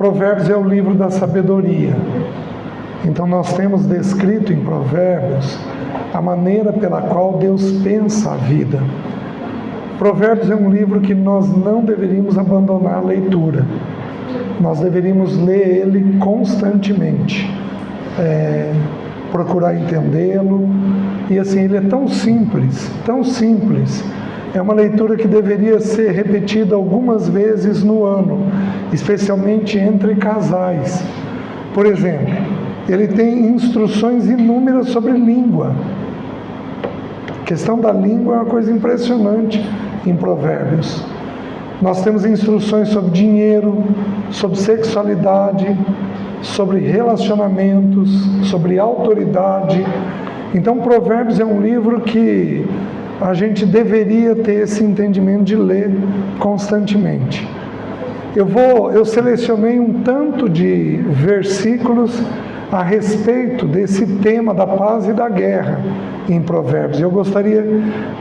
Provérbios é o livro da sabedoria. Então nós temos descrito em Provérbios a maneira pela qual Deus pensa a vida. Provérbios é um livro que nós não deveríamos abandonar a leitura. Nós deveríamos ler ele constantemente, procurar entendê-lo. E assim, ele é tão simples, tão simples. É uma leitura que deveria ser repetida algumas vezes no ano, especialmente entre casais. Por exemplo, ele tem instruções inúmeras sobre língua. A questão da língua é uma coisa impressionante em Provérbios. Nós temos instruções sobre dinheiro, sobre sexualidade, sobre relacionamentos, sobre autoridade. Então, Provérbios é um livro que a gente deveria ter esse entendimento de ler constantemente. Eu selecionei um tanto de versículos a respeito desse tema da paz e da guerra em Provérbios. Eu gostaria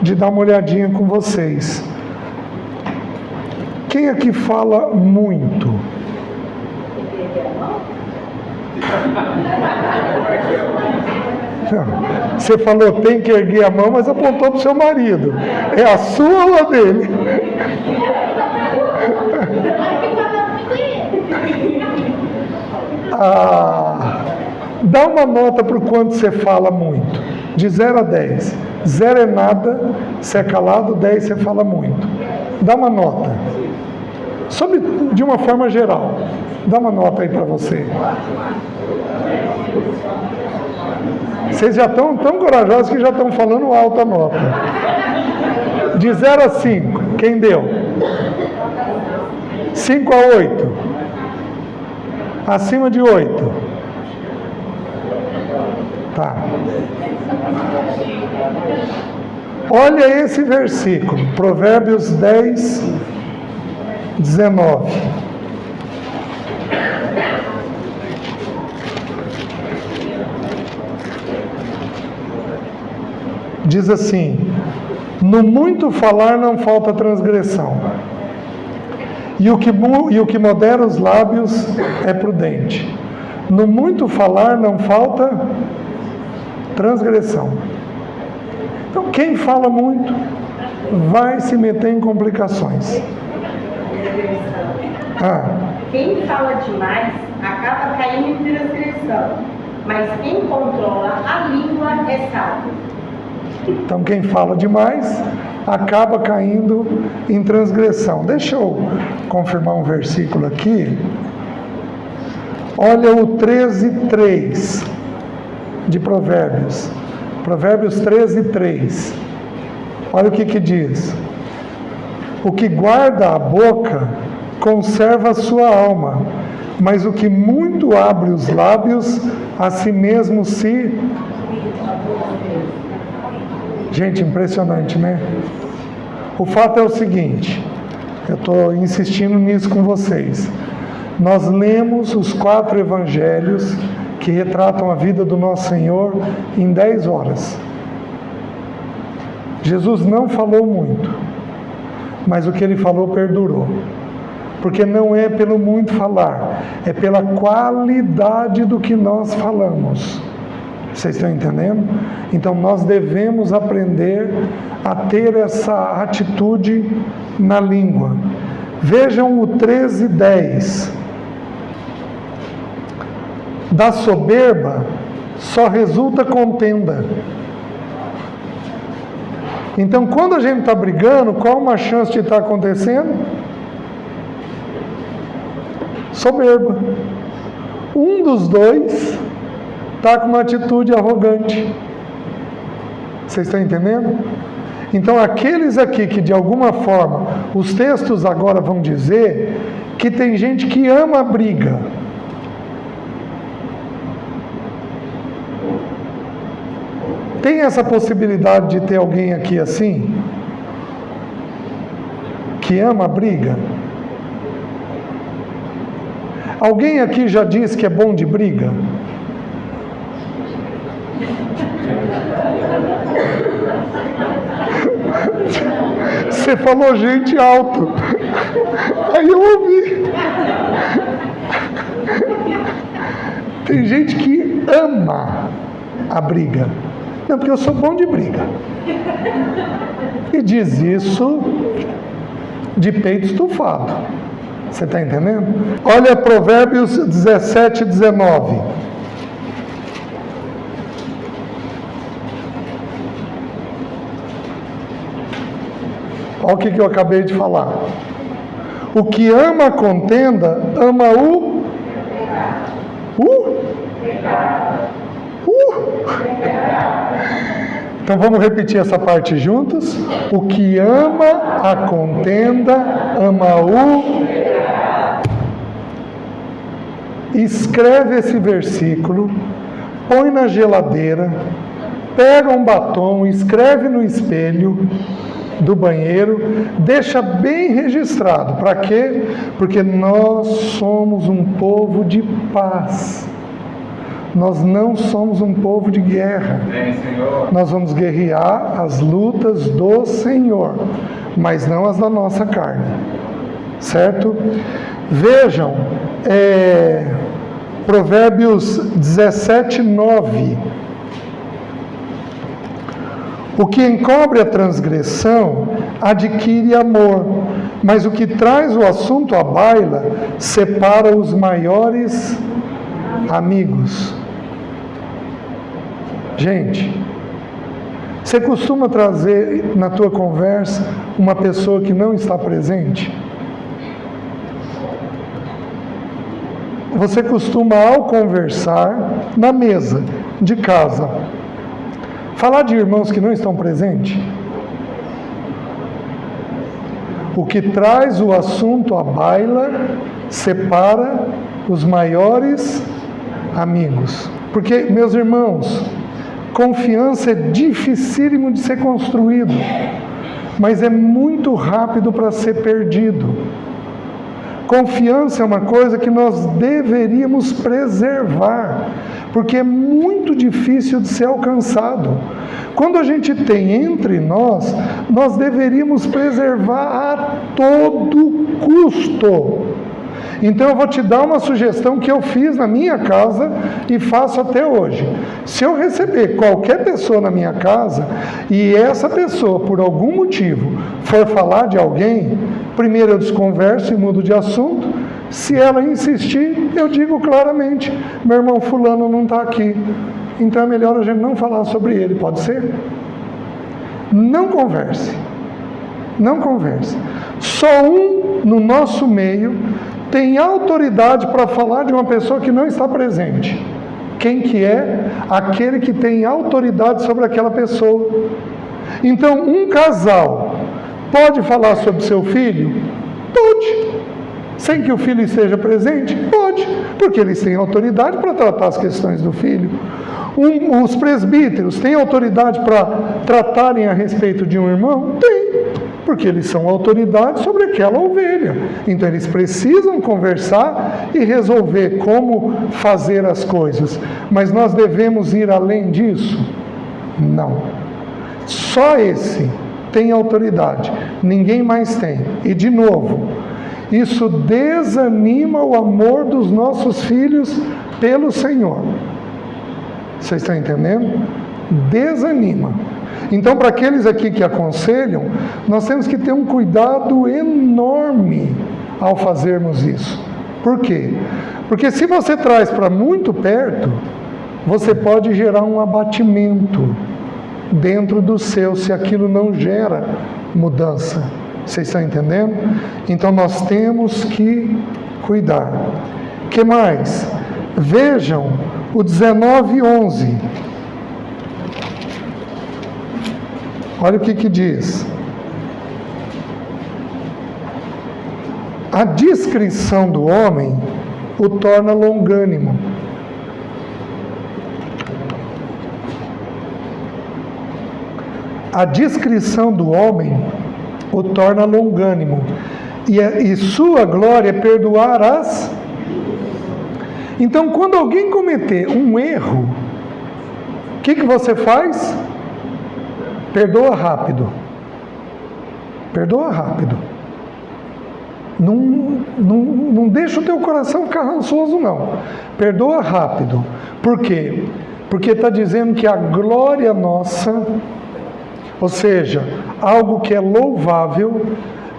de dar uma olhadinha com vocês. Quem aqui fala muito? Você falou tem que erguer a mão, mas apontou para o seu marido. É a sua ou a dele? Dá uma nota para o quanto você fala muito. De 0 a 10. 0 é nada, você é calado, 10 você fala muito. Dá uma nota. De uma forma geral. Dá uma nota aí para você. Vocês já estão tão corajosos que já estão falando alta nota. De 0 a 5, quem deu? 5 a 8. Acima de 8. Tá. Olha esse versículo, Provérbios 10, 19. Diz assim: no muito falar não falta transgressão, e o que modera os lábios é prudente. No muito falar não falta transgressão. Então, quem fala muito vai se meter em complicações. Quem fala demais acaba caindo em transgressão, mas quem controla a língua é sábio. Então, quem fala demais acaba caindo em transgressão. Deixa eu confirmar um versículo aqui. Olha o 13:3 de Provérbios. Provérbios 13:3. Olha o que diz. O que guarda a boca conserva a sua alma, mas o que muito abre os lábios, a si mesmo se... Gente, impressionante, né? O fato é o seguinte, eu estou insistindo nisso com vocês. Nós lemos os 4 evangelhos que retratam a vida do nosso Senhor em 10 horas. Jesus não falou muito, mas o que ele falou perdurou. Porque não é pelo muito falar, é pela qualidade do que nós falamos. Vocês estão entendendo? Então nós devemos aprender a ter essa atitude na língua. Vejam o 13:10. Da soberba só resulta contenda. Então, quando a gente está brigando, qual uma chance de estar acontecendo? Soberba. Um dos dois está com uma atitude arrogante. Vocês estão entendendo? Então, aqueles aqui que de alguma forma, os textos agora vão dizer que tem gente que ama a briga. Tem essa possibilidade de ter alguém aqui assim? Que ama a briga? Alguém aqui já disse que é bom de briga? Você falou gente alto. Aí eu ouvi. Tem gente que ama a briga. Não, porque eu sou bom de briga. E diz isso de peito estufado. Você está entendendo? Olha Provérbios 17, 19. Olha o que eu acabei de falar. O que ama a contenda, ama Então vamos repetir essa parte juntos. O que ama a contenda, ama Escreve esse versículo, põe na geladeira, pega um batom, escreve no espelho do banheiro, deixa bem registrado. Para quê? Porque nós somos um povo de paz. Nós não somos um povo de guerra. Nós vamos guerrear as lutas do Senhor, mas não as da nossa carne. Certo? Vejam, Provérbios 17, 9. O que encobre a transgressão adquire amor, mas o que traz o assunto à baila separa os maiores amigos. Gente, você costuma trazer na tua conversa uma pessoa que não está presente? Você costuma, ao conversar na mesa de casa, falar de irmãos que não estão presentes? O que traz o assunto à baila separa os maiores amigos. Porque, meus irmãos, confiança é dificílimo de ser construído, mas é muito rápido para ser perdido. Confiança é uma coisa que nós deveríamos preservar, porque é muito difícil de ser alcançado. Quando a gente tem entre nós, nós deveríamos preservar a todo custo. Então eu vou te dar uma sugestão que eu fiz na minha casa e faço até hoje. Se eu receber qualquer pessoa na minha casa e essa pessoa, por algum motivo, for falar de alguém, primeiro eu desconverso e mudo de assunto. Se ela insistir, eu digo claramente: meu irmão fulano não está aqui, então é melhor a gente não falar sobre ele, pode ser? Não converse. Não converse. Só um no nosso meio tem autoridade para falar de uma pessoa que não está presente. Quem que é? Aquele que tem autoridade sobre aquela pessoa. Então, um casal pode falar sobre seu filho? Pode. Sem que o filho esteja presente? Pode. Porque eles têm autoridade para tratar as questões do filho. Os presbíteros têm autoridade para tratarem a respeito de um irmão? Tem. Porque eles são autoridade sobre aquela ovelha. Então eles precisam conversar e resolver como fazer as coisas. Mas nós devemos ir além disso? Não. Só esse tem autoridade. Ninguém mais tem. E de novo, isso desanima o amor dos nossos filhos pelo Senhor. Vocês estão entendendo? Desanima. Então, para aqueles aqui que aconselham, nós temos que ter um cuidado enorme ao fazermos isso. Por quê? Porque se você traz para muito perto, você pode gerar um abatimento dentro do seu, se aquilo não gera mudança. Vocês estão entendendo? Então, nós temos que cuidar. O que mais? Vejam o 19:11. Olha o que diz. A discrição do homem o torna longânimo. A discrição do homem o torna longânimo. E sua glória é perdoar as... Então, quando alguém cometer um erro, o que você faz? Perdoa rápido. Perdoa rápido. Não deixa o teu coração ficar rançoso, não. Perdoa rápido. Por quê? Porque está dizendo que a glória nossa, ou seja, algo que é louvável,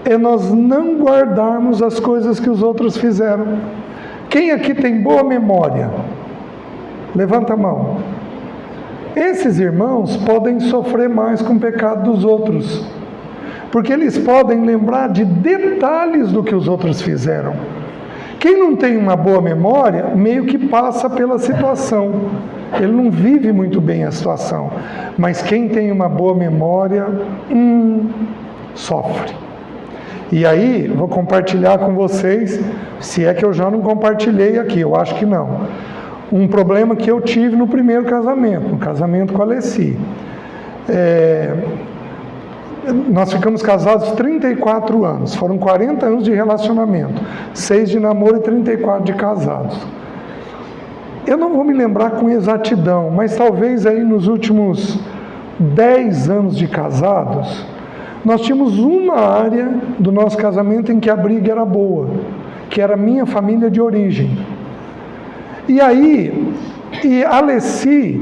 é nós não guardarmos as coisas que os outros fizeram. Quem aqui tem boa memória? Levanta a mão. Esses irmãos podem sofrer mais com o pecado dos outros, porque eles podem lembrar de detalhes do que os outros fizeram. Quem não tem uma boa memória, meio que passa pela situação. Ele não vive muito bem a situação. Mas quem tem uma boa memória, sofre. E aí, vou compartilhar com vocês, se é que eu já não compartilhei aqui, eu acho que não. Um problema que eu tive no primeiro casamento, no casamento com a Alessi. Nós ficamos casados 34 anos, foram 40 anos de relacionamento, 6 de namoro e 34 de casados. Eu não vou me lembrar com exatidão, mas talvez aí nos últimos 10 anos de casados, nós tínhamos uma área do nosso casamento em que a briga era boa, que era a minha família de origem. E aí, a Alessi,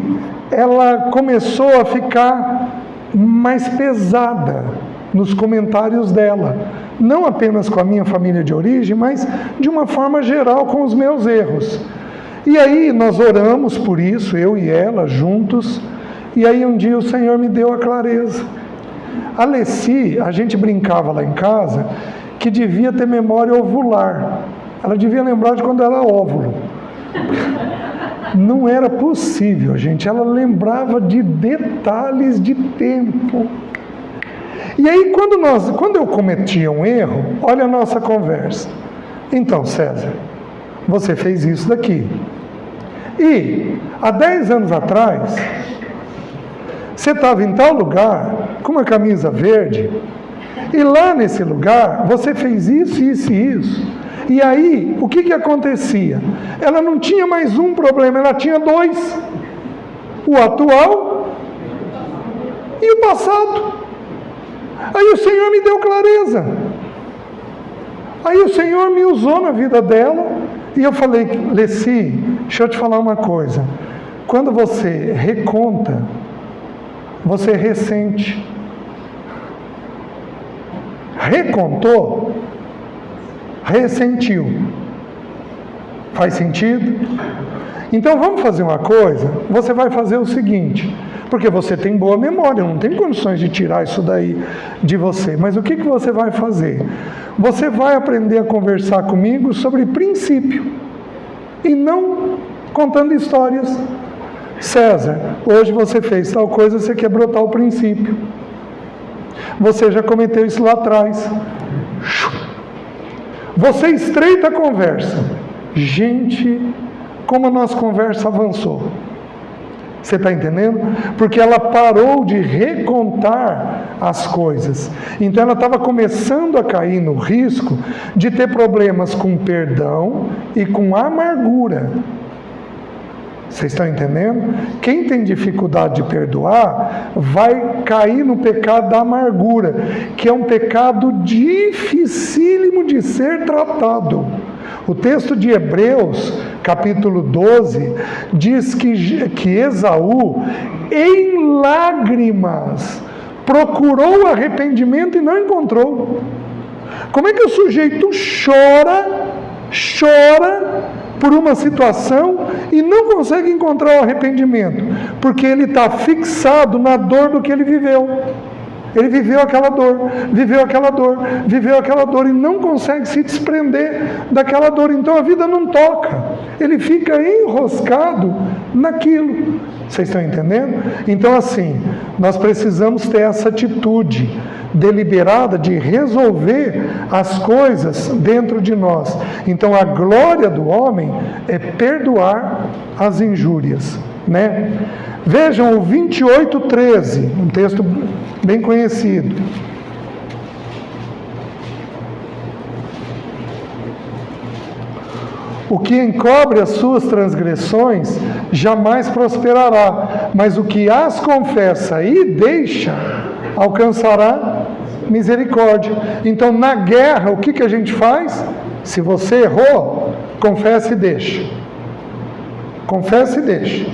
ela começou a ficar mais pesada nos comentários dela, não apenas com a minha família de origem, mas de uma forma geral com os meus erros. E aí nós oramos por isso, eu e ela juntos, e aí um dia o Senhor me deu a clareza. A Alessi, a gente brincava lá em casa que devia ter memória ovular, ela devia lembrar de quando era óvulo. Não era possível, gente. Ela lembrava de detalhes de tempo. E aí, quando eu cometia um erro, olha a nossa conversa. Então, César, você fez isso daqui. E, há 10 anos atrás, você estava em tal lugar, com uma camisa verde, e lá nesse lugar, você fez isso, isso e isso. E aí, o que acontecia? Ela não tinha mais um problema, ela tinha 2. O atual e o passado. Aí o Senhor me deu clareza. Aí o Senhor me usou na vida dela. E eu falei, Alessi, deixa eu te falar uma coisa. Quando você reconta, você ressente. Recontou, ressentiu. Faz sentido? Então vamos fazer uma coisa. Você vai fazer o seguinte, porque você tem boa memória, não tem condições de tirar isso daí de você. Mas o que você vai fazer? Você vai aprender a conversar comigo sobre princípio e não contando histórias. César, hoje você fez tal coisa, você quebrou tal princípio. Você já cometeu isso lá atrás. Você estreita a conversa. Gente, como a nossa conversa avançou. Você está entendendo? Porque ela parou de recontar as coisas. Então ela estava começando a cair no risco de ter problemas com perdão e com amargura. Vocês estão entendendo? Quem tem dificuldade de perdoar vai cair no pecado da amargura, que é um pecado dificílimo de ser tratado. O texto de Hebreus, capítulo 12, diz que Esaú, em lágrimas, procurou arrependimento e não encontrou. Como é que o sujeito chora por uma situação e não consegue encontrar o arrependimento? Porque ele está fixado na dor do que ele viveu. Ele viveu aquela dor e não consegue se desprender daquela dor. Então a vida não toca. Ele fica enroscado naquilo. Vocês estão entendendo? Então assim, nós precisamos ter essa atitude deliberada de resolver as coisas dentro de nós. Então a glória do homem é perdoar as injúrias, né? Vejam o 28:13, um texto bem conhecido. O que encobre as suas transgressões jamais prosperará, mas o que as confessa e deixa alcançará misericórdia. Então, na guerra, o que a gente faz? Se você errou, confessa e deixa. Confessa e deixa.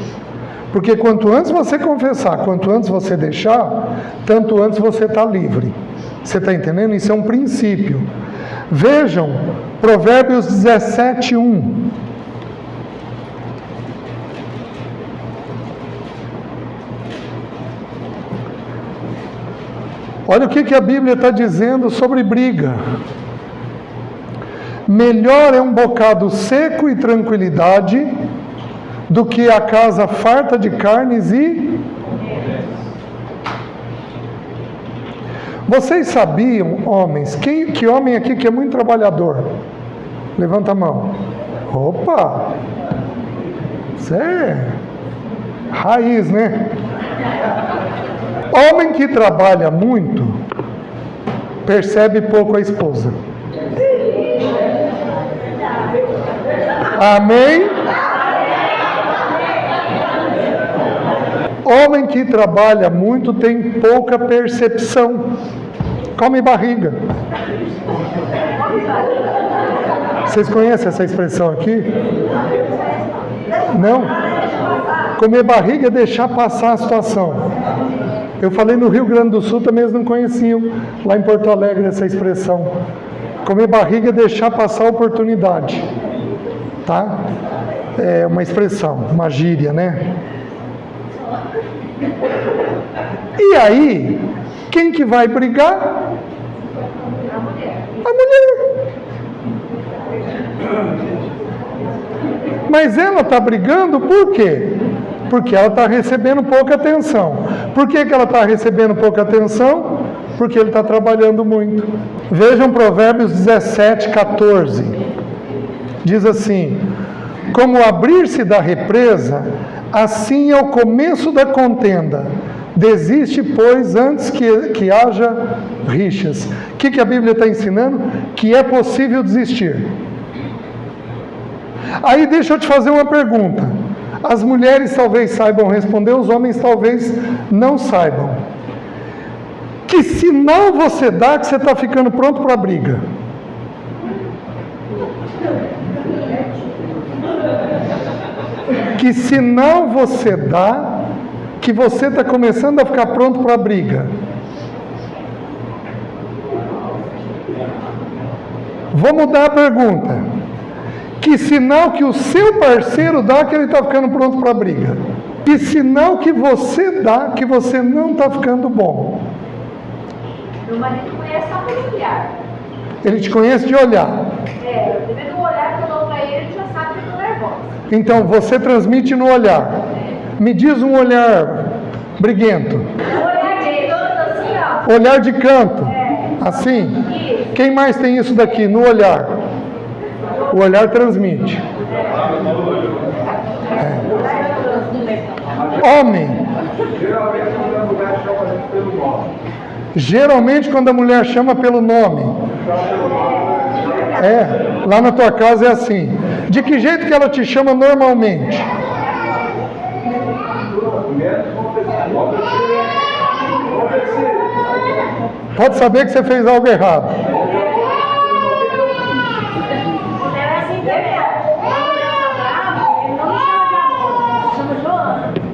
Porque quanto antes você confessar, quanto antes você deixar, tanto antes você está livre. Você está entendendo? Isso é um princípio. Vejam, Provérbios 17:1. Olha o que a Bíblia está dizendo sobre briga. Melhor é um bocado seco e tranquilidade do que a casa farta de carnes e... Vocês sabiam, homens, que homem aqui que é muito trabalhador? Levanta a mão. Opa! Isso é raiz, né? Homem que trabalha muito, percebe pouco a esposa. Amém? Homem que trabalha muito tem pouca percepção. Come barriga. Vocês conhecem essa expressão aqui? Não? Comer barriga é deixar passar a situação. Eu falei no Rio Grande do Sul, também eles não conheciam. Lá em Porto Alegre essa expressão. Comer barriga é deixar passar a oportunidade. Tá? É uma expressão, uma gíria, né? E aí, quem que vai brigar? A mulher. Mas ela está brigando por quê? Porque ela está recebendo pouca atenção. Por que ela está recebendo pouca atenção? Porque ele está trabalhando muito. Vejam Provérbios 17:14. Diz assim: como o abrir-se da represa, assim é o começo da contenda. Desiste, pois, antes que haja rixas. O que a Bíblia está ensinando? Que é possível desistir. Aí deixa eu te fazer uma pergunta. As mulheres talvez saibam responder, os homens talvez não saibam. Que sinal você dá que você está ficando pronto para a briga? Que sinal você dá que você está começando a ficar pronto para a briga? Vou mudar a pergunta. Que sinal que o seu parceiro dá que ele está ficando pronto para a briga? Que sinal que você dá que você não está ficando bom? Meu marido conhece só pelo olhar. Ele te conhece de olhar. Depende do olhar que eu dou para ele, ele já sabe que eu estou nervosa. Então você transmite no olhar. Me diz um olhar briguento. Olhar de canto assim, ó. Olhar de canto. Assim. Quem mais tem isso daqui no olhar? O olhar transmite. Homem. Geralmente quando a mulher chama pelo nome. Lá na tua casa é assim. De que jeito que ela te chama normalmente? Pode saber que você fez algo errado.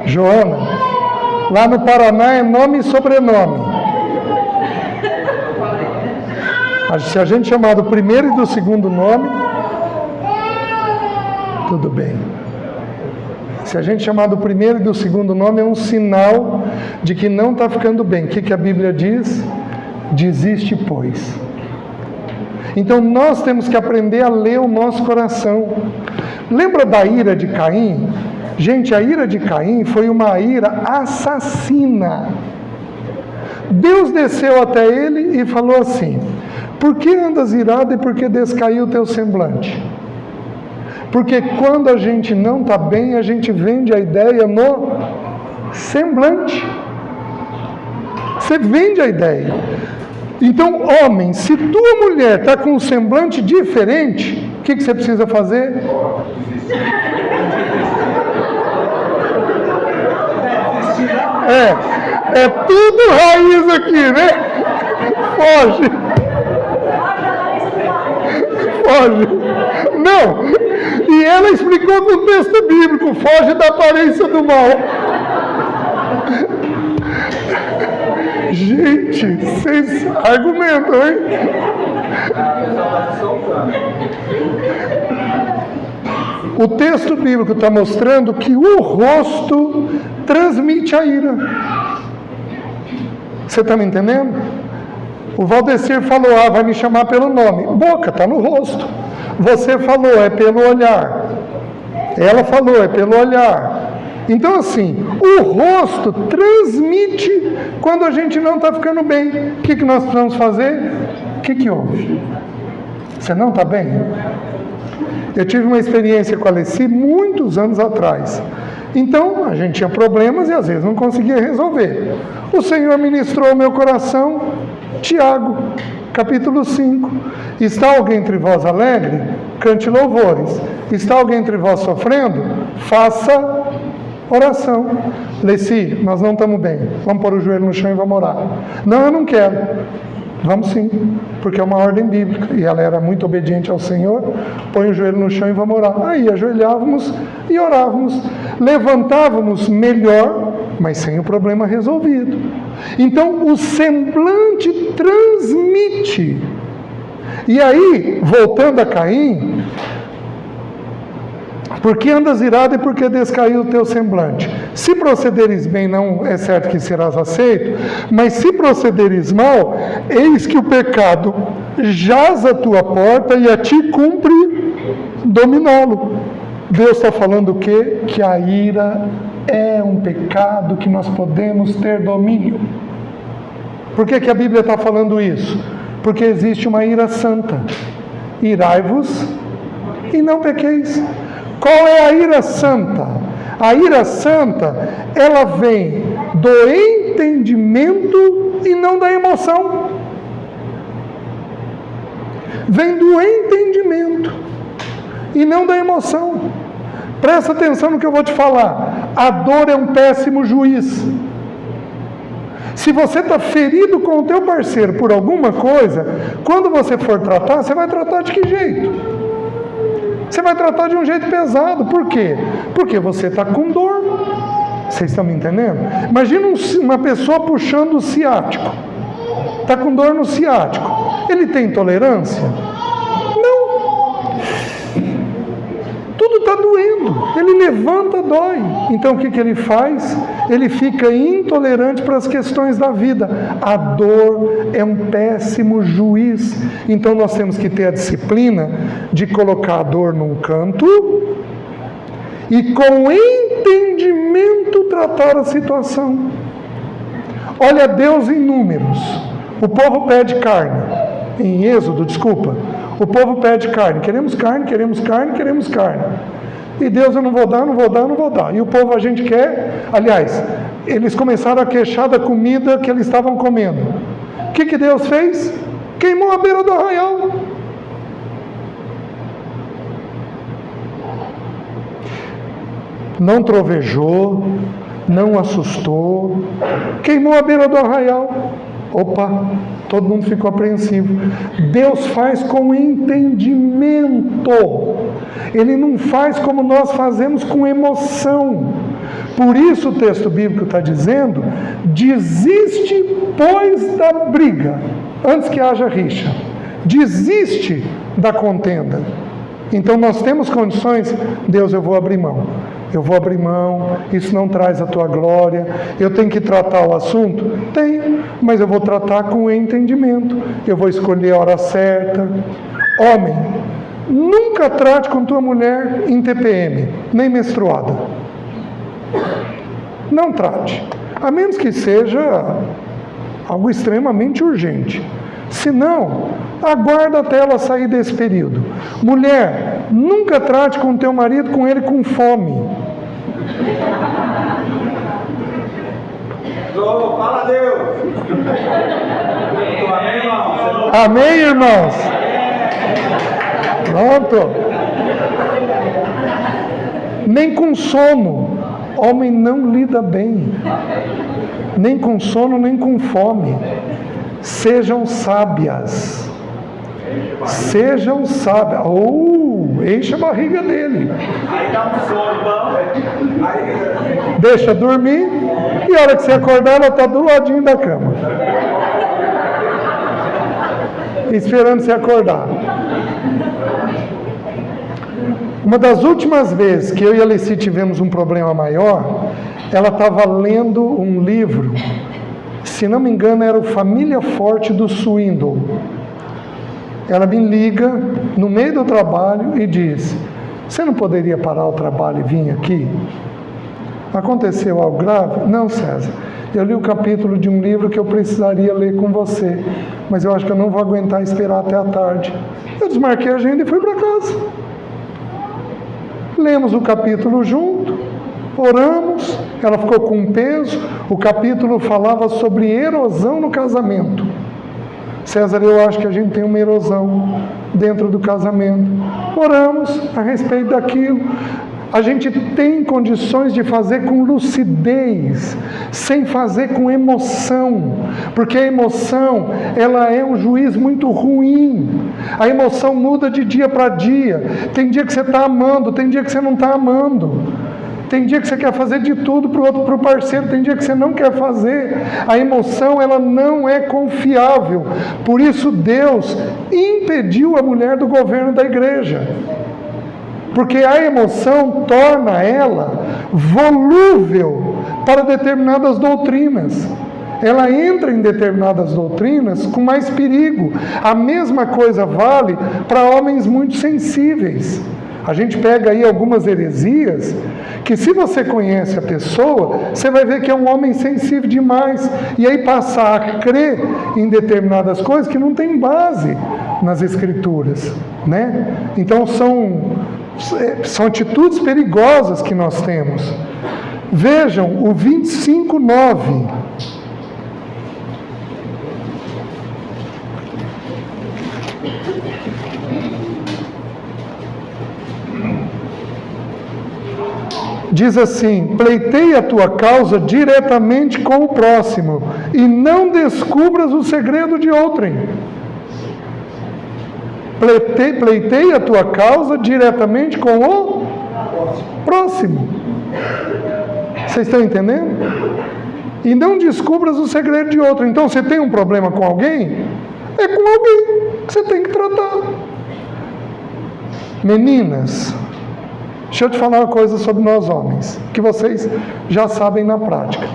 Joana. Lá no Paraná é nome e sobrenome. Se a gente chamar do primeiro e do segundo nome, tudo bem. Se a gente chamar do primeiro e do segundo nome, é um sinal de que não está ficando bem. O que a Bíblia diz? Desiste, pois. Então nós temos que aprender a ler o nosso coração. Lembra da ira de Caim? Gente, a ira de Caim foi uma ira assassina. Deus desceu até ele e falou assim: por que andas irado e por que descaiu o teu semblante? Porque quando a gente não está bem, a gente vende a ideia no semblante. Você vende a ideia. Então, homem, se tua mulher está com um semblante diferente, o que você precisa fazer? É tudo raiz aqui, né? Foge. Foge. Não. E ela explicou com o texto bíblico, foge da aparência do mal. Gente, vocês argumentam, hein? O texto bíblico está mostrando que o rosto transmite a ira. Você está me entendendo? O Valdecir falou, vai me chamar pelo nome. Boca, está no rosto. Você falou, é pelo olhar. Ela falou, é pelo olhar. Então assim, o rosto transmite quando a gente não está ficando bem. O que nós precisamos fazer? O que houve? Você não está bem? Eu tive uma experiência com a Alessi muitos anos atrás. Então, a gente tinha problemas e às vezes não conseguia resolver. O Senhor ministrou ao meu coração, Tiago, capítulo 5. Está alguém entre vós alegre? Cante louvores. Está alguém entre vós sofrendo? Faça oração. Alessi, nós não estamos bem. Vamos pôr o joelho no chão e vamos orar. Não, eu não quero. Vamos sim, porque é uma ordem bíblica, e ela era muito obediente ao Senhor. Põe o joelho no chão e vamos orar. Aí ajoelhávamos e orávamos, levantávamos melhor, mas sem o problema resolvido. Então o semblante transmite. E aí, voltando a Caim, porque andas irado e porque descaiu o teu semblante. Se procederes bem, não é certo que serás aceito, mas se procederes mal, eis que o pecado jaz à tua porta e a ti cumpre dominá-lo. Deus está falando o quê? Que a ira é um pecado que nós podemos ter domínio. Por que a Bíblia está falando isso? Porque existe uma ira santa. Irai-vos e não pequeis. Qual é a ira santa? A ira santa, ela vem do entendimento e não da emoção. Vem do entendimento e não da emoção. Presta atenção no que eu vou te falar. A dor é um péssimo juiz. Se você está ferido com o teu parceiro por alguma coisa, quando você for tratar, você vai tratar de que jeito? Você vai tratar de um jeito pesado. Por quê? Porque você está com dor. Vocês estão me entendendo? Imagina uma pessoa puxando o ciático. Está com dor no ciático. Ele tem intolerância? Não. Tudo está doendo. Ele levanta, dói. Então o que ele faz? Ele fica intolerante para as questões da vida. A dor é um péssimo juiz. Então nós temos que ter a disciplina de colocar a dor num canto e com entendimento tratar a situação. Olha Deus em Números. O povo pede carne. Em Êxodo, desculpa. O povo pede carne. Queremos carne, queremos carne, queremos carne. E Deus, eu não vou dar, não vou dar, não vou dar. E o povo, a gente quer. Aliás, eles começaram a queixar da comida que eles estavam comendo. O que Deus fez? Queimou a beira do arraial. Não trovejou, não assustou, queimou a beira do arraial. Opa, todo mundo ficou apreensivo. Deus faz com entendimento. Ele não faz como nós fazemos com emoção. Por isso o texto bíblico está dizendo: desiste, pois, da briga, antes que haja rixa. Desiste da contenda. Então nós temos condições. Deus, eu vou abrir mão. Eu vou abrir mão, isso não traz a tua glória. Eu tenho que tratar o assunto? Tenho, mas eu vou tratar com entendimento. Eu vou escolher a hora certa. Homem, nunca trate com tua mulher em TPM, nem menstruada. Não trate, a menos que seja algo extremamente urgente. Se não, aguarda até ela sair desse período. Mulher, nunca trate com teu marido com ele com fome. Fala Deus. Amém, irmão? Amém, irmãos? Pronto. Nem com sono. Homem não lida bem. Nem com sono, nem com fome. sejam sábias. Sejam sábias. Enche a barriga dele. Aí dá um sono bom. Aí... Deixa dormir e a hora que você acordar, ela está do ladinho da cama. Esperando você acordar. Uma das últimas vezes que eu e a Alice tivemos um problema maior, ela estava lendo um livro, se não me engano era o Família Forte do Swindoll. Ela me liga no meio do trabalho e diz: você não poderia parar o trabalho e vir aqui? Aconteceu algo grave? Não, César. Eu li o capítulo de um livro que eu precisaria ler com você, mas eu acho que eu não vou aguentar esperar até a tarde. Eu desmarquei a agenda e fui para casa. Lemos o capítulo junto, oramos, ela ficou com um peso. O capítulo falava sobre erosão no casamento. César, eu acho que a gente tem uma erosão dentro do casamento. Oramos a respeito daquilo. A gente tem condições de fazer com lucidez, sem fazer com emoção, porque a emoção, ela é um juiz muito ruim. A emoção muda de dia para dia. Tem dia que você está amando, tem dia que você não está amando. Tem dia que você quer fazer de tudo para o outro, para o parceiro, tem dia que você não quer fazer. A emoção, ela não é confiável. Por isso Deus impediu a mulher do governo da igreja. Porque a emoção torna ela volúvel para determinadas doutrinas. Ela entra em determinadas doutrinas com mais perigo. A mesma coisa vale para homens muito sensíveis. A gente pega aí algumas heresias, que se você conhece a pessoa, você vai ver que é um homem sensível demais. E aí passa a crer em determinadas coisas que não tem base nas Escrituras, né? Então são atitudes perigosas que nós temos. Vejam o 25:9. Diz assim: pleiteia a tua causa diretamente com o próximo e não descubras o segredo de outrem. Pleiteia a tua causa diretamente com o próximo. Vocês estão entendendo? E não descubras o segredo de outro. Então, você tem um problema com alguém? É com alguém que você tem que tratar. Meninas, deixa eu te falar uma coisa sobre nós homens, que vocês já sabem na prática.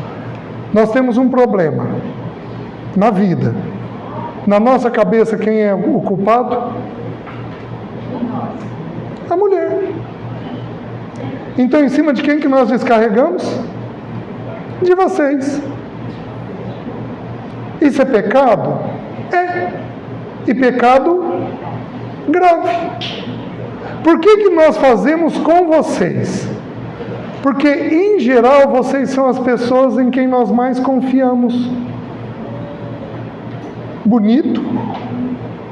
Nós temos um problema na vida. Na nossa cabeça, quem é o culpado? A mulher. Então, em cima de quem que nós descarregamos? De vocês. Isso é pecado? É. E pecado grave. Por que nós fazemos com vocês? Porque, em geral, vocês são as pessoas em quem nós mais confiamos. Bonito,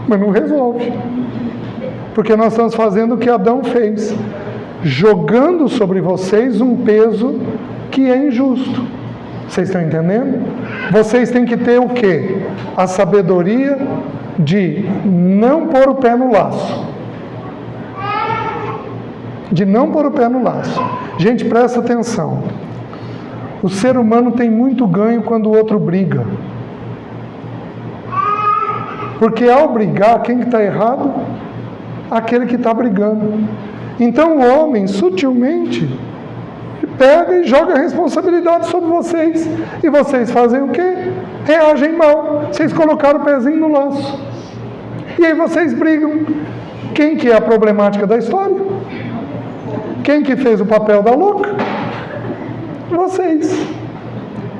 mas não resolve. Porque nós estamos fazendo o que Adão fez, jogando sobre vocês um peso que é injusto. Vocês estão entendendo? Vocês têm que ter o quê? A sabedoria de não pôr o pé no laço. De não pôr o pé no laço. Gente, presta atenção. O ser humano tem muito ganho quando o outro briga. Porque ao brigar, quem que está errado? Aquele que está brigando. Então o homem, sutilmente, pega e joga a responsabilidade sobre vocês. E vocês fazem o quê? Reagem mal. Vocês colocaram o pezinho no laço. E aí vocês brigam. Quem que é a problemática da história? Quem que fez o papel da louca? Vocês.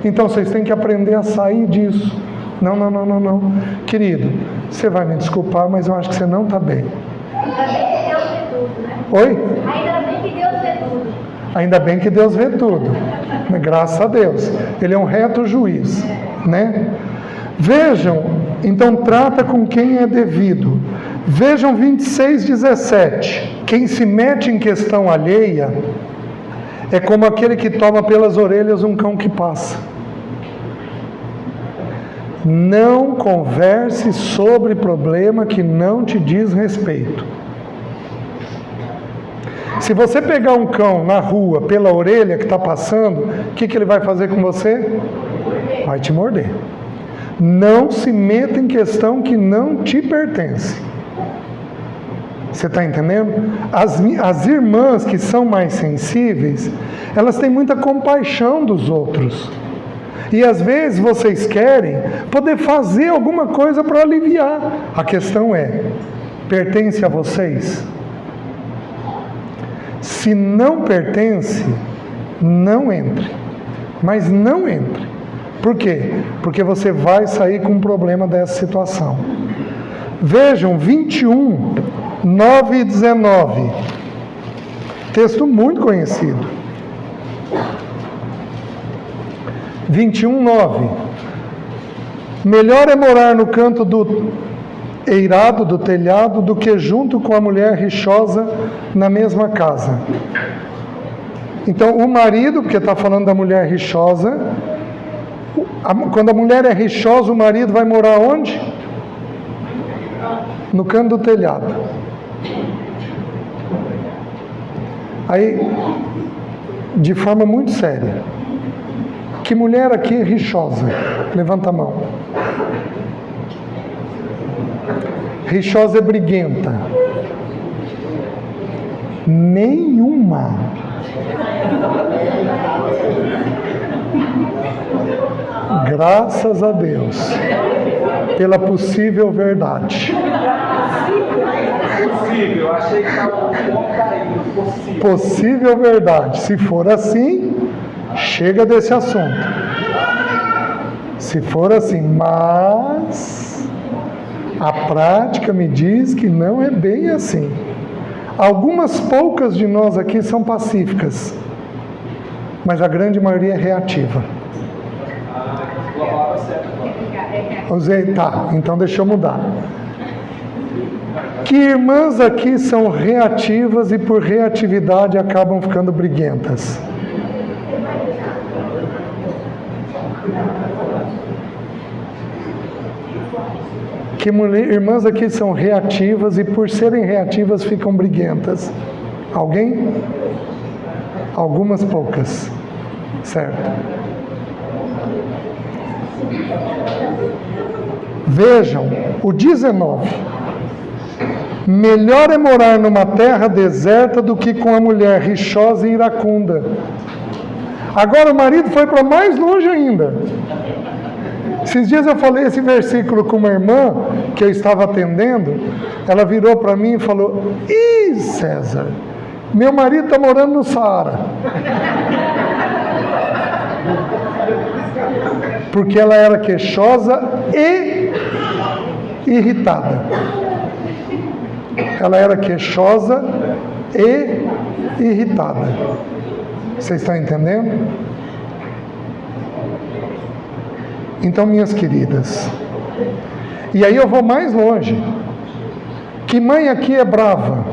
Então vocês têm que aprender a sair disso. Não. Querido, você vai me desculpar, mas eu acho que você não está bem. Ainda bem que Deus vê tudo, né? Oi? Ainda bem que Deus vê tudo. Ainda bem que Deus vê tudo. Graças a Deus. Ele é um reto juiz, né? Vejam, então trata com quem é devido. Vejam 26:17. Quem se mete em questão alheia é como aquele que toma pelas orelhas um cão que passa. Não converse sobre problema que não te diz respeito. Se você pegar um cão na rua pela orelha que está passando, o que ele vai fazer com você? Vai te morder. Não se meta em questão que não te pertence. Você está entendendo? As irmãs que são mais sensíveis, elas têm muita compaixão dos outros. E às vezes vocês querem poder fazer alguma coisa para aliviar. A questão é, pertence a vocês? Se não pertence, não entre. Mas não entre. Por quê? Porque você vai sair com um problema dessa situação. Vejam, 21, 9 e 19. Texto muito conhecido. 21, 9. Melhor é morar no canto do eirado do telhado do que junto com a mulher rixosa na mesma casa. Então, o marido, porque está falando da mulher rixosa, quando a mulher é rixosa, o marido vai morar onde? No canto do telhado. Aí, de forma muito séria, que mulher aqui é rixosa? Levanta a mão. Rixosa é briguenta? Nenhuma. Graças a Deus pela possível verdade. Possível, achei que estava possível. Possível verdade. Se for assim, chega desse assunto. Se for assim, mas a prática me diz que não é bem assim. Algumas poucas de nós aqui são pacíficas, mas a grande maioria é reativa. Usei, tá, então deixa eu mudar. Que irmãs aqui são reativas e por reatividade acabam ficando briguentas? Que irmãs aqui são reativas e por serem reativas ficam briguentas? Alguém? Algumas poucas, certo? Vejam, o 19. Melhor é morar numa terra deserta do que com a mulher rixosa e iracunda. Agora o marido foi para mais longe ainda. Esses dias eu falei esse versículo com uma irmã que eu estava atendendo. Ela virou para mim e falou: "Ih, César, meu marido está morando no Saara." Porque ela era queixosa e irritada. Ela era queixosa e irritada. Vocês estão entendendo? Então, minhas queridas, e aí eu vou mais longe. Que mãe aqui é brava?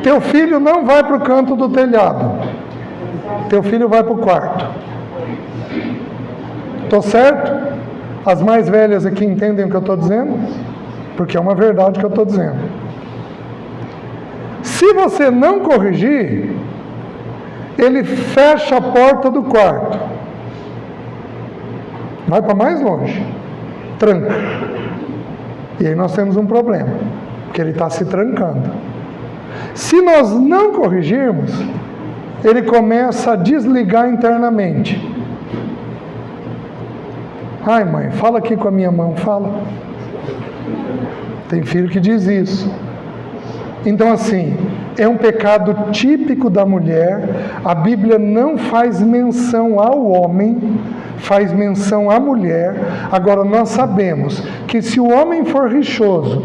Teu filho não vai para o canto do telhado. Teu filho vai para o quarto. Estou certo? As mais velhas aqui entendem o que eu estou dizendo? Porque é uma verdade que eu estou dizendo. Se você não corrigir, ele fecha a porta do quarto. Vai para mais longe. Tranca. E aí nós temos um problema. Porque ele está se trancando. Se nós não corrigirmos, ele começa a desligar internamente. Ai, mãe, fala aqui com a minha mão, fala. Tem filho que diz isso. Então, assim, é um pecado típico da mulher. A Bíblia não faz menção ao homem, faz menção à mulher. Agora, nós sabemos que se o homem for rixoso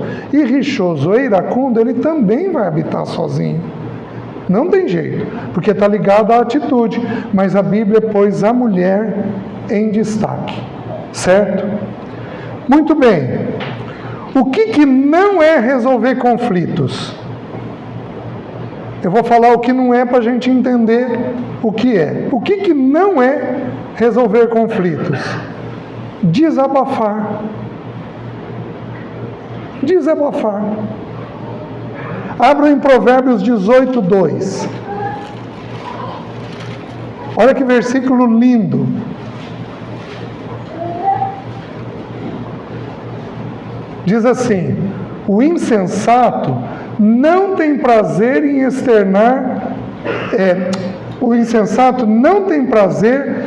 ou iracundo, ele também vai habitar sozinho. Não tem jeito, porque está ligado à atitude. Mas a Bíblia pôs a mulher em destaque. Certo? Muito bem. O que não é resolver conflitos? Eu vou falar o que não é para a gente entender o que é. O que não é resolver conflitos? Desabafar. Desabafar. Abra em Provérbios 18:2. Olha que versículo lindo. Diz assim: o insensato não tem prazer em externar, o insensato não tem prazer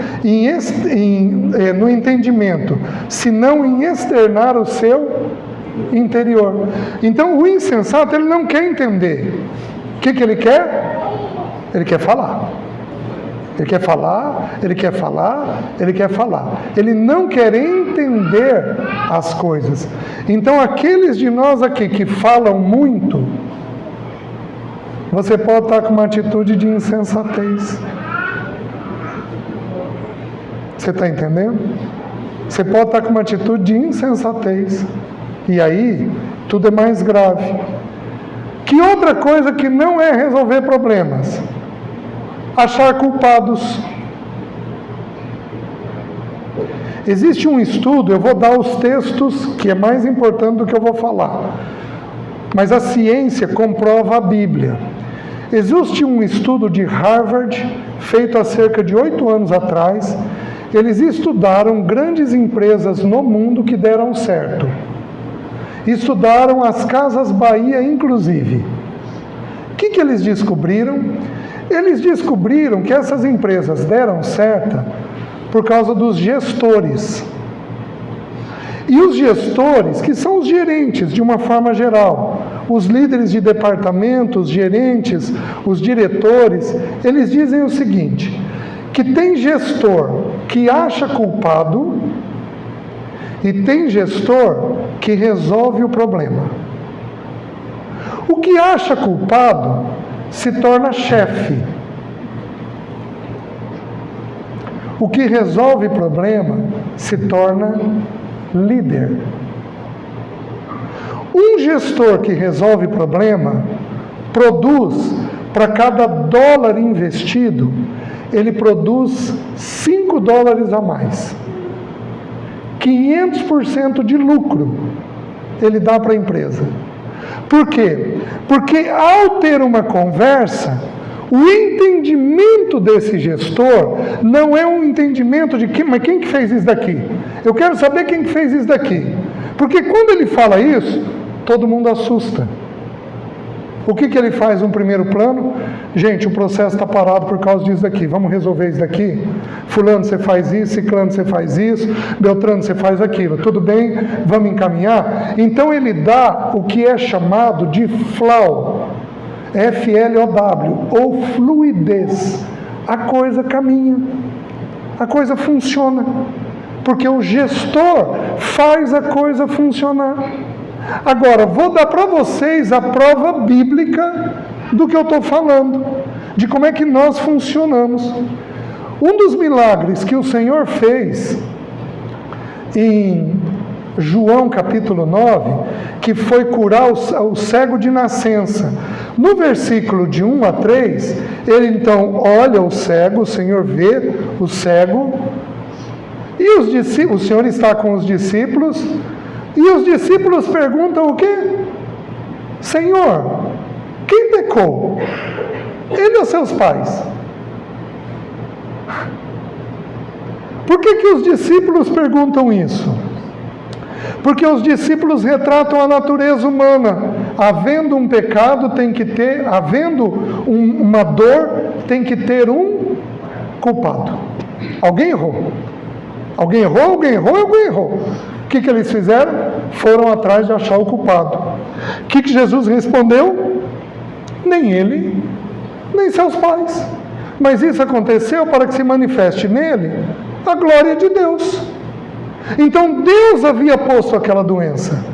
no entendimento, senão em externar o seu interior. Então o insensato, ele não quer entender. O que ele quer? Ele quer falar. Ele quer falar, ele quer falar, ele quer falar. Ele não quer entender as coisas. Então aqueles de nós aqui que falam muito, você pode estar com uma atitude de insensatez. Você está entendendo? Você pode estar com uma atitude de insensatez. E aí, tudo é mais grave. Que outra coisa que não é resolver problemas? Achar culpados. Existe um estudo, eu vou dar os textos, que é mais importante do que eu vou falar. Mas a ciência comprova a Bíblia. Existe um estudo de Harvard, feito há cerca de 8 anos atrás. Eles estudaram grandes empresas no mundo que deram certo. Estudaram as Casas Bahia, inclusive. O que eles descobriram? Eles descobriram que essas empresas deram certo por causa dos gestores. E os gestores, que são os gerentes de uma forma geral, os líderes de departamento, os gerentes, os diretores, eles dizem o seguinte, que tem gestor que acha culpado e tem gestor que resolve o problema. O que acha culpado se torna chefe. O que resolve problema se torna líder. Um gestor que resolve problema produz, para cada dólar investido, ele produz $5 a mais. 500% de lucro ele dá para a empresa. Por quê? Porque ao ter uma conversa, o entendimento desse gestor não é um entendimento de mas quem que fez isso daqui? Eu quero saber quem que fez isso daqui. Porque quando ele fala isso, todo mundo assusta. O que ele faz no primeiro plano? Gente, o processo está parado por causa disso daqui. Vamos resolver isso daqui? Fulano, você faz isso. Ciclano, você faz isso. Beltrano, você faz aquilo. Tudo bem? Vamos encaminhar? Então ele dá o que é chamado de flow. F-L-O-W. Ou fluidez. A coisa caminha. A coisa funciona. Porque o gestor faz a coisa funcionar. Agora, vou dar para vocês a prova bíblica do que eu estou falando, de como é que nós funcionamos. Um dos milagres que o Senhor fez em João capítulo 9, que foi curar o cego de nascença. No versículo de 1 a 3, ele então olha o cego, o Senhor vê o cego, e os discípulos, o Senhor está com os discípulos, e os discípulos perguntam o quê? Senhor, quem pecou? Ele ou seus pais? Por que os discípulos perguntam isso? Porque os discípulos retratam a natureza humana. Havendo um pecado, tem que ter, havendo uma dor, tem que ter um culpado. Alguém errou. Alguém errou, alguém errou, alguém errou. O que eles fizeram? Foram atrás de achar o culpado. O que Jesus respondeu? Nem ele, nem seus pais. Mas isso aconteceu para que se manifeste nele a glória de Deus. Então Deus havia posto aquela doença.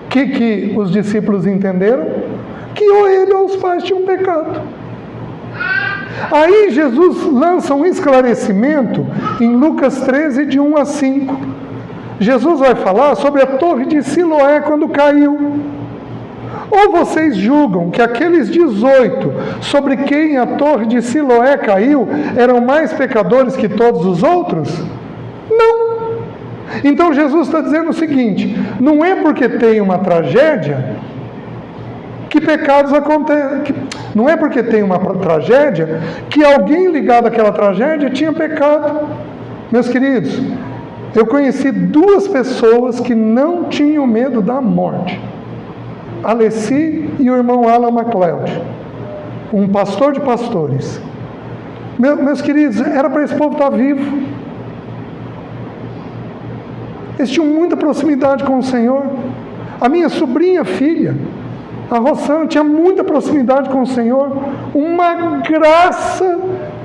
O que os discípulos entenderam? Que ou ele ou os pais tinham pecado. Aí Jesus lança um esclarecimento em Lucas 13, de 1 a 5. Jesus vai falar sobre a torre de Siloé quando caiu. Ou vocês julgam que aqueles 18 sobre quem a torre de Siloé caiu eram mais pecadores que todos os outros? Não. Então Jesus está dizendo o seguinte: não é porque tem uma tragédia que pecados acontecem. Não é porque tem uma tragédia que alguém ligado àquela tragédia tinha pecado. Meus queridos, eu conheci 2 pessoas que não tinham medo da morte. Alessi e o irmão Alan MacLeod, um pastor de pastores. Meus queridos, era para esse povo estar vivo. Eles tinham muita proximidade com o Senhor. A minha sobrinha filha, a Rossana, tinha muita proximidade com o Senhor. Uma graça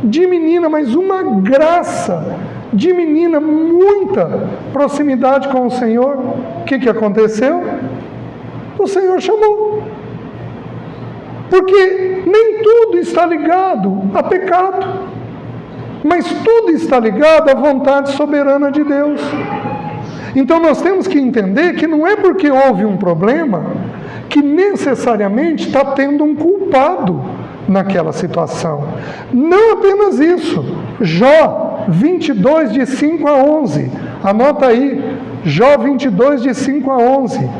de menina, mas uma graça de menina, muita proximidade com o Senhor. O que aconteceu? O Senhor chamou. Porque nem tudo está ligado a pecado, mas tudo está ligado à vontade soberana de Deus. Então nós temos que entender que não é porque houve um problema que necessariamente está tendo um culpado naquela situação. Não apenas isso. Jó 22, de 5 a 11. Anota aí. Jó 22, de 5 a 11.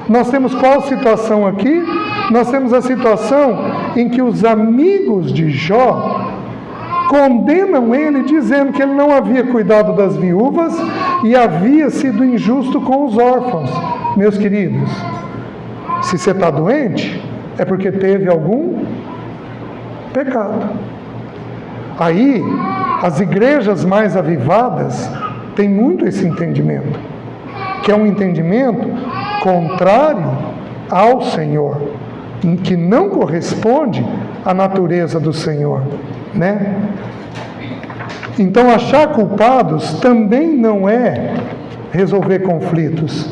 Nós temos qual situação aqui? Nós temos a situação em que os amigos de Jó condenam ele, dizendo que ele não havia cuidado das viúvas e havia sido injusto com os órfãos. Meus queridos, se você está doente, é porque teve algum pecado. Aí, as igrejas mais avivadas têm muito esse entendimento, que é um entendimento contrário ao Senhor, que não corresponde à natureza do Senhor, né? Então, achar culpados também não é resolver conflitos.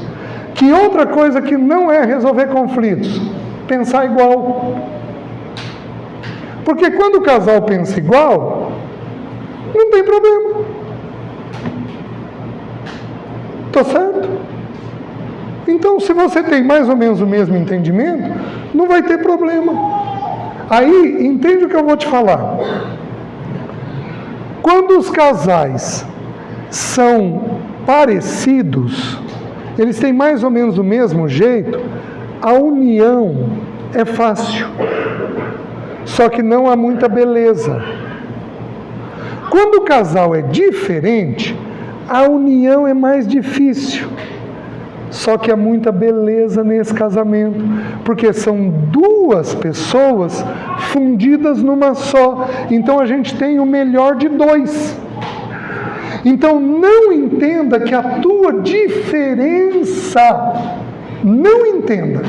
Que outra coisa que não é resolver conflitos? Pensar igual. Porque quando o casal pensa igual, não tem problema. Tá certo? Então, se você tem mais ou menos o mesmo entendimento, não vai ter problema. Aí, entende o que eu vou te falar. Quando os casais são parecidos, eles têm mais ou menos o mesmo jeito, a união é fácil. Só que não há muita beleza. Quando o casal é diferente, a união é mais difícil. Só que há muita beleza nesse casamento, porque são 2 pessoas fundidas numa só. Então a gente tem o melhor de 2. Então não entenda que a tua diferença, não entenda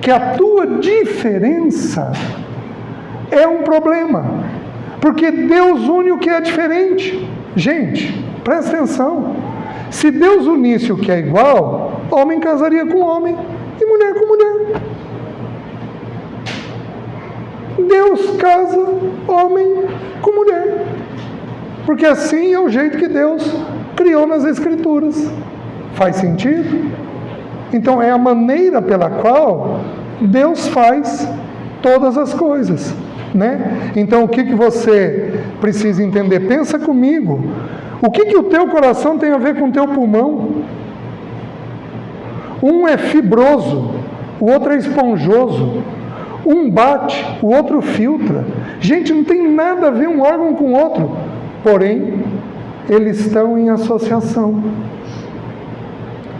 que a tua diferença é um problema, porque Deus une o que é diferente. Gente, presta atenção. Se Deus unisse o que é igual, homem casaria com homem e mulher com mulher. Deus casa homem com mulher, porque assim é o jeito que Deus criou nas Escrituras. Faz sentido? Então é a maneira pela qual Deus faz todas as coisas, né? Então o que você precisa entender? Pensa comigo. O que o teu coração tem a ver com o teu pulmão? Um é fibroso, o outro é esponjoso. Um bate, o outro filtra. Gente, não tem nada a ver um órgão com o outro. Porém, eles estão em associação.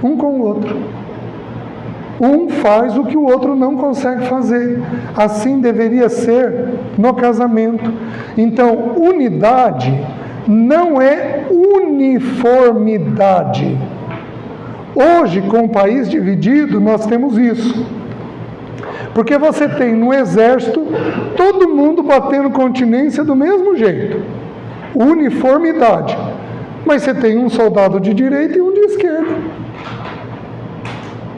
Um com o outro. Um faz o que o outro não consegue fazer. Assim deveria ser no casamento. Então, unidade não é uniformidade. Hoje, com o país dividido, nós temos isso. Porque você tem no exército todo mundo batendo continência do mesmo jeito. Uniformidade. Mas você tem um soldado de direita e um de esquerda.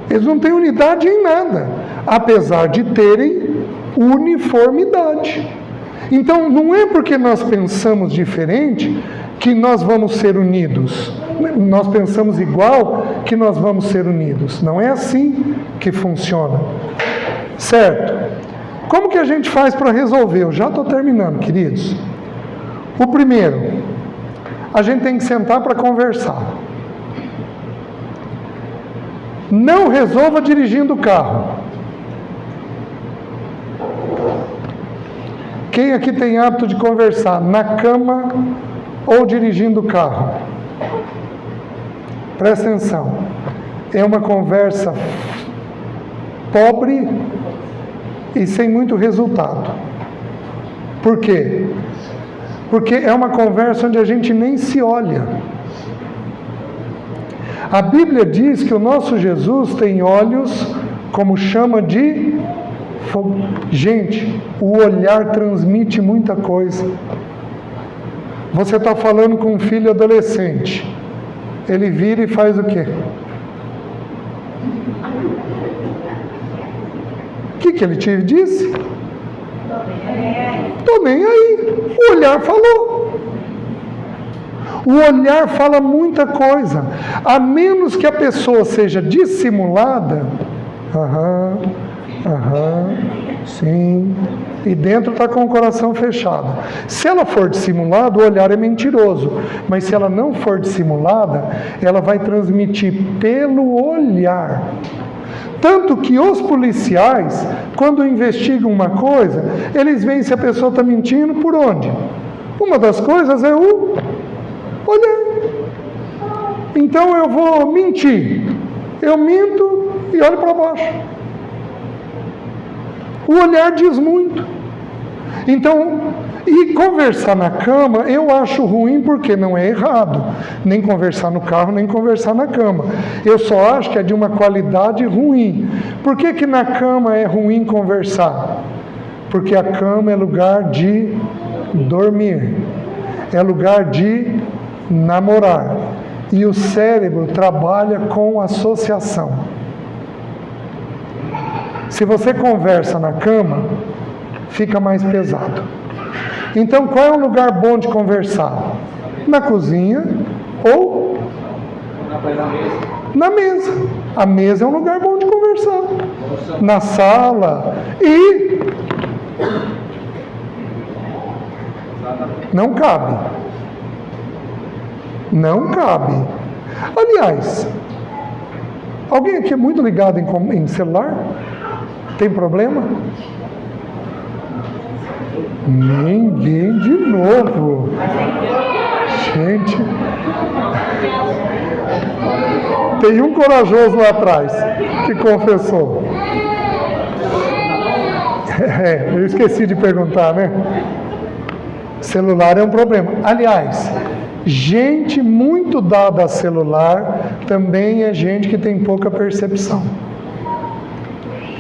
Eles não têm unidade em nada, apesar de terem uniformidade. Então, não é porque nós pensamos diferente que nós vamos ser unidos. Nós pensamos igual que nós vamos ser unidos. Não é assim que funciona. Certo? Como que a gente faz para resolver? Eu já estou terminando, queridos. O primeiro, a gente tem que sentar para conversar. Não resolva dirigindo o carro. Quem aqui tem hábito de conversar na cama ou dirigindo o carro? Presta atenção. É uma conversa pobre e sem muito resultado. Por quê? Porque é uma conversa onde a gente nem se olha. A Bíblia diz que o nosso Jesus tem olhos como chama de fogo. Gente, o olhar transmite muita coisa. Você está falando com um filho adolescente. Ele vira e faz o quê? O que ele te disse? Estou nem aí. O olhar falou. O olhar fala muita coisa. A menos que a pessoa seja dissimulada. Sim. E dentro está com o coração fechado. Se ela for dissimulada, o olhar é mentiroso. Mas se ela não for dissimulada, ela vai transmitir pelo olhar. Tanto que os policiais, quando investigam uma coisa, eles veem se a pessoa está mentindo por onde? Uma das coisas é o olhar. Então eu vou mentir. Eu minto e olho para baixo. O olhar diz muito. Então, e conversar na cama eu acho ruim porque não é errado. Nem conversar no carro, nem conversar na cama. Eu só acho que é de uma qualidade ruim. Por que na cama é ruim conversar? Porque a cama é lugar de dormir. É lugar de namorar. E o cérebro trabalha com associação. Se você conversa na cama, fica mais pesado. Então, qual é um lugar bom de conversar? Na cozinha ou na mesa. A mesa é um lugar bom de conversar. Na sala. E não cabe. Não cabe. Aliás, alguém aqui é muito ligado em celular? Tem problema? Ninguém de novo. Gente. Tem um corajoso lá atrás que confessou. Eu esqueci de perguntar, né? Celular é um problema. Aliás, gente muito dada a celular também é gente que tem pouca percepção.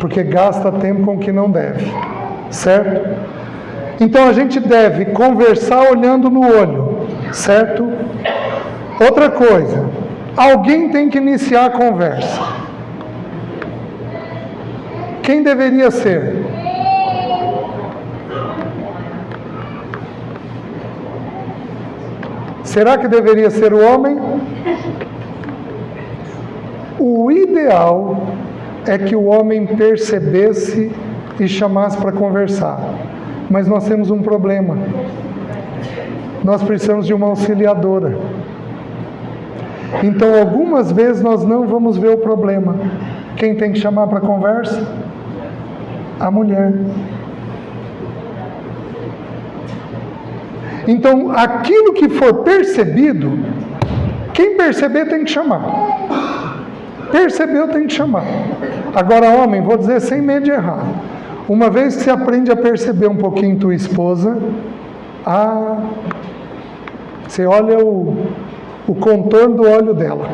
Porque gasta tempo com o que não deve. Certo? Então a gente deve conversar olhando no olho. Certo? Outra coisa. Alguém tem que iniciar a conversa. Quem deveria ser? Será que deveria ser o homem? O ideal é que o homem percebesse e chamasse para conversar. Mas nós temos um problema. Nós precisamos de uma auxiliadora. Então, algumas vezes nós não vamos ver o problema. Quem tem que chamar para conversa? A mulher. Então, aquilo que for percebido, quem perceber tem que chamar. Percebeu, tem que chamar. Agora, homem, vou dizer sem medo de errar. Uma vez que você aprende a perceber um pouquinho tua esposa, você olha o contorno do olho dela.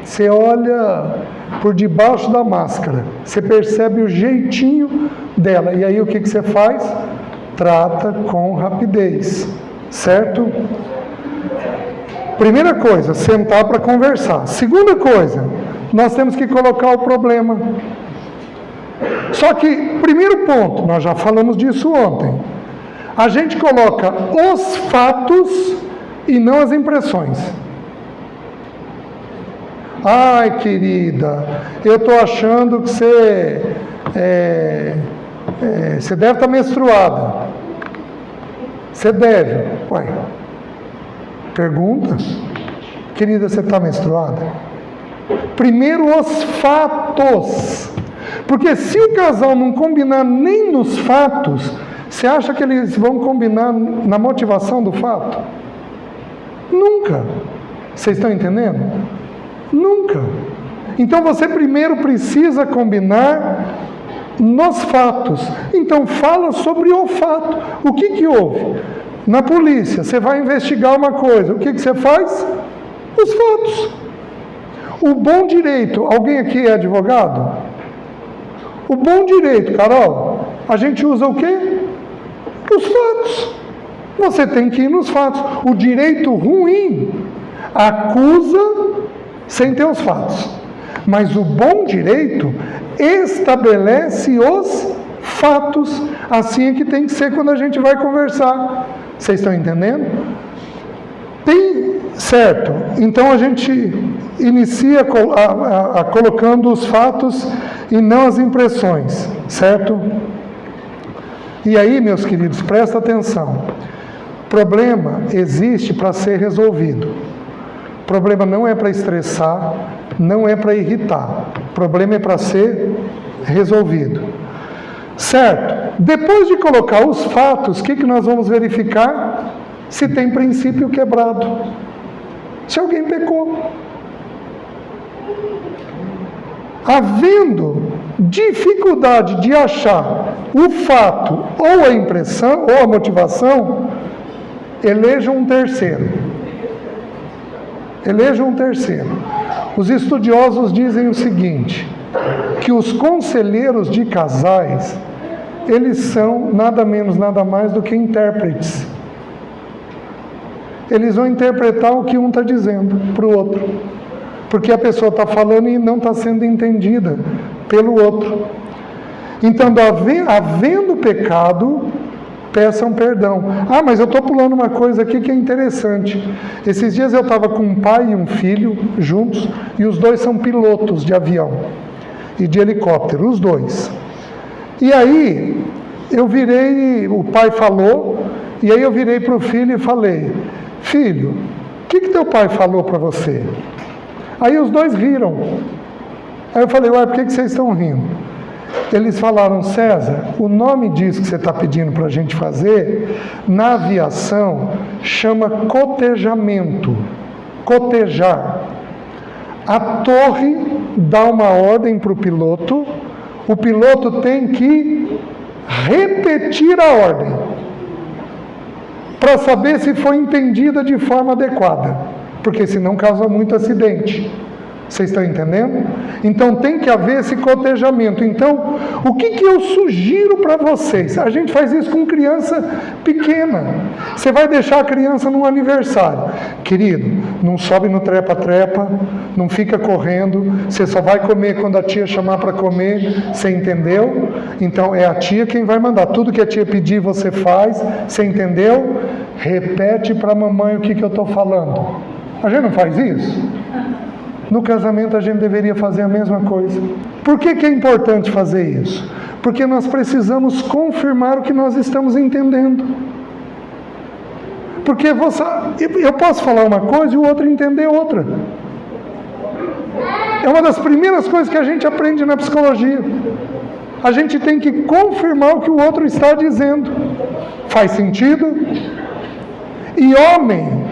Você olha por debaixo da máscara. Você percebe o jeitinho dela. E aí o que você faz? Trata com rapidez. Certo? Primeira coisa, sentar para conversar. Segunda coisa, nós temos que colocar o problema. Só que, primeiro ponto, nós já falamos disso ontem. A gente coloca os fatos e não as impressões. Ai, querida, eu estou achando que você você deve estar menstruada. Você deve. Ué, pergunta. Querida, você está menstruada? Primeiro os fatos. Porque se o casal não combinar nem nos fatos, você acha que eles vão combinar na motivação do fato? Nunca. Vocês estão entendendo? Nunca. Então você primeiro precisa combinar nos fatos. Então fala sobre o fato. O que houve? Na polícia, você vai investigar uma coisa. O que você faz? Os fatos. O bom direito, alguém aqui é advogado? O bom direito, Carol, a gente usa o quê? Os fatos. Você tem que ir nos fatos. O direito ruim acusa sem ter os fatos. Mas o bom direito estabelece os fatos. Assim é que tem que ser quando a gente vai conversar. Vocês estão entendendo? Certo. Então a gente inicia colocando os fatos e não as impressões. Certo? E aí, meus queridos, presta atenção. Problema existe para ser resolvido. Problema não é para estressar, não é para irritar. Problema é para ser resolvido. Certo? Depois de colocar os fatos, o que nós vamos verificar? Se tem princípio quebrado. Se alguém pecou. Havendo dificuldade de achar o fato ou a impressão ou a motivação, elejam um terceiro. Elejam um terceiro. Os estudiosos dizem o seguinte, que os conselheiros de casais, eles são nada menos, nada mais do que intérpretes. Eles vão interpretar o que um está dizendo para o outro. Porque a pessoa está falando e não está sendo entendida pelo outro. Então, havendo pecado, peçam perdão. Ah, mas eu estou pulando uma coisa aqui que é interessante. Esses dias eu estava com um pai e um filho juntos, e os dois são pilotos de avião e de helicóptero, os dois. E aí, o pai falou, e aí eu virei para o filho e falei, filho, o que teu pai falou para você? Aí os dois riram. Aí eu falei, ué, por que vocês estão rindo? Eles falaram, César, o nome disso que você está pedindo para a gente fazer, na aviação, chama cotejamento. Cotejar. A torre dá uma ordem para o piloto tem que repetir a ordem, para saber se foi entendida de forma adequada, porque senão causa muito acidente. Vocês estão entendendo? Então tem que haver esse cotejamento. Então, o que eu sugiro para vocês? A gente faz isso com criança pequena. Você vai deixar a criança num aniversário. Querido, não sobe no trepa-trepa, não fica correndo, você só vai comer quando a tia chamar para comer, você entendeu? Então é a tia quem vai mandar. Tudo que a tia pedir você faz, você entendeu? Repete para a mamãe o que eu estou falando. A gente não faz isso? No casamento a gente deveria fazer a mesma coisa. Por que é importante fazer isso? Porque nós precisamos confirmar o que nós estamos entendendo. Porque eu posso falar uma coisa e o outro entender outra. É uma das primeiras coisas que a gente aprende na psicologia. A gente tem que confirmar o que o outro está dizendo. Faz sentido? E homem,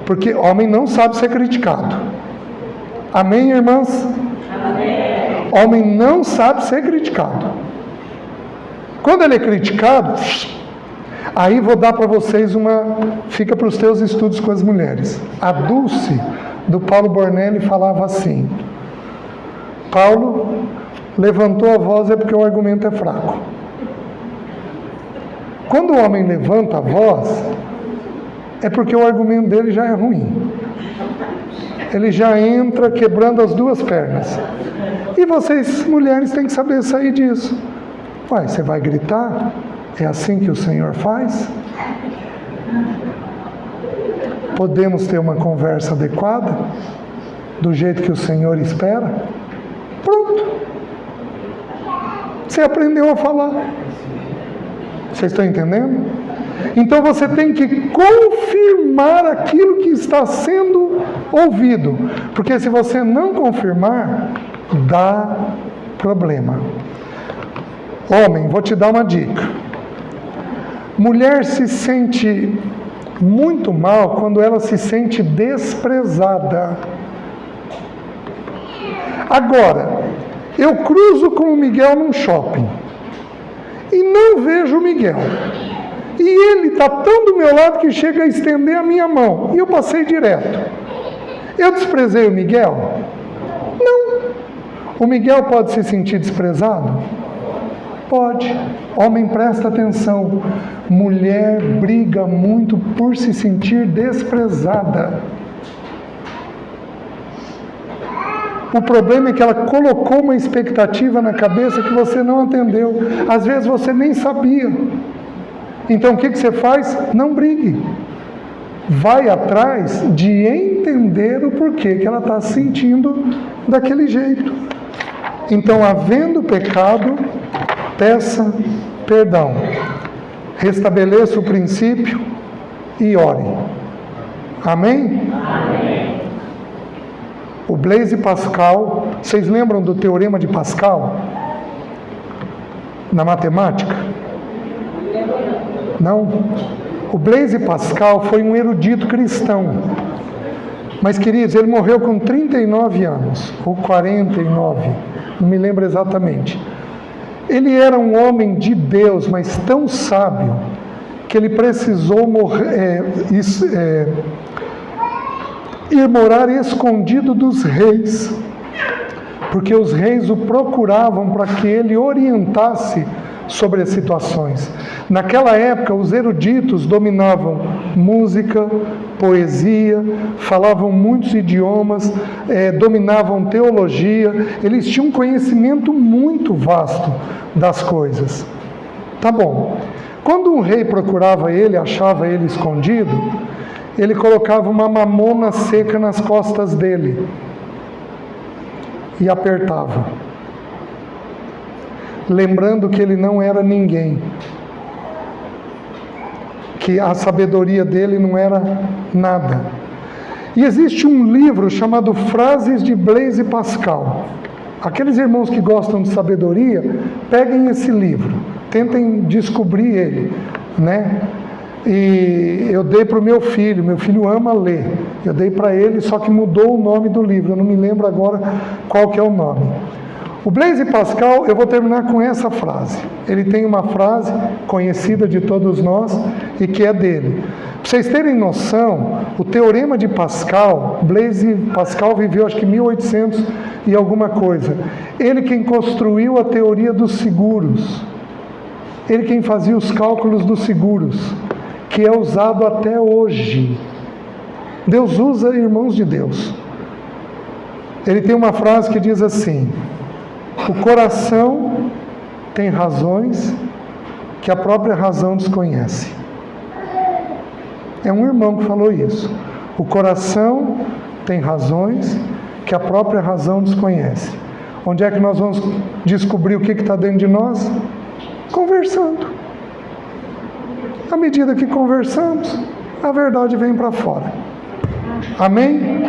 porque homem não sabe ser criticado. Amém, irmãs? Amém. Homem não sabe ser criticado. Quando ele é criticado, aí vou dar para vocês fica para os teus estudos com as mulheres. A Dulce, do Paulo Bornelli, falava assim, Paulo levantou a voz é porque o argumento é fraco. Quando o homem levanta a voz, é porque o argumento dele já é ruim. Ele já entra quebrando as duas pernas. E vocês, mulheres, têm que saber sair disso. Uai, você vai gritar? É assim que o Senhor faz? Podemos ter uma conversa adequada? Do jeito que o Senhor espera? Pronto. Você aprendeu a falar. Vocês estão entendendo? Então você tem que confirmar aquilo que está sendo ouvido. Porque se você não confirmar, dá problema. Homem, vou te dar uma dica. Mulher se sente muito mal quando ela se sente desprezada. Agora, eu cruzo com o Miguel num shopping e não vejo o Miguel. E ele está tão do meu lado que chega a estender a minha mão. E eu passei direto. Eu desprezei o Miguel? Não. O Miguel pode se sentir desprezado? Pode. Homem, presta atenção. Mulher briga muito por se sentir desprezada. O problema é que ela colocou uma expectativa na cabeça que você não atendeu. Às vezes você nem sabia. Então o que você faz? Não brigue. Vai atrás de entender o porquê que ela está se sentindo daquele jeito. Então, havendo pecado, peça perdão. Restabeleça o princípio e ore. Amém? Amém. O Blaise Pascal, vocês lembram do Teorema de Pascal? Na matemática? Não? O Blaise Pascal foi um erudito cristão. Mas, queridos, ele morreu com 39 anos, ou 49, não me lembro exatamente. Ele era um homem de Deus, mas tão sábio, que ele precisou ir morar escondido dos reis, porque os reis o procuravam para que ele orientasse sobre as situações. Naquela época, os eruditos dominavam música, poesia, falavam muitos idiomas, dominavam teologia, eles tinham um conhecimento muito vasto das coisas. Tá bom. Quando um rei procurava ele, achava ele escondido, ele colocava uma mamona seca nas costas dele e apertava, lembrando que ele não era ninguém, que a sabedoria dele não era nada. E existe um livro chamado Frases de Blaise Pascal. Aqueles irmãos que gostam de sabedoria, peguem esse livro, tentem descobrir ele, né? E eu dei para o meu filho ama ler. Eu dei para ele, só que mudou o nome do livro, eu não me lembro agora qual que é o nome. O Blaise Pascal, eu vou terminar com essa frase. Ele tem uma frase conhecida de todos nós e que é dele. Para vocês terem noção, o Teorema de Pascal, Blaise Pascal viveu acho que 1800 e alguma coisa. Ele quem construiu a teoria dos seguros. Ele quem fazia os cálculos dos seguros, que é usado até hoje. Deus usa irmãos de Deus. Ele tem uma frase que diz assim: o coração tem razões que a própria razão desconhece. É um irmão que falou isso. O coração tem razões que a própria razão desconhece. Onde é que nós vamos descobrir o que está dentro de nós? Conversando. À medida que conversamos, a verdade vem para fora. Amém?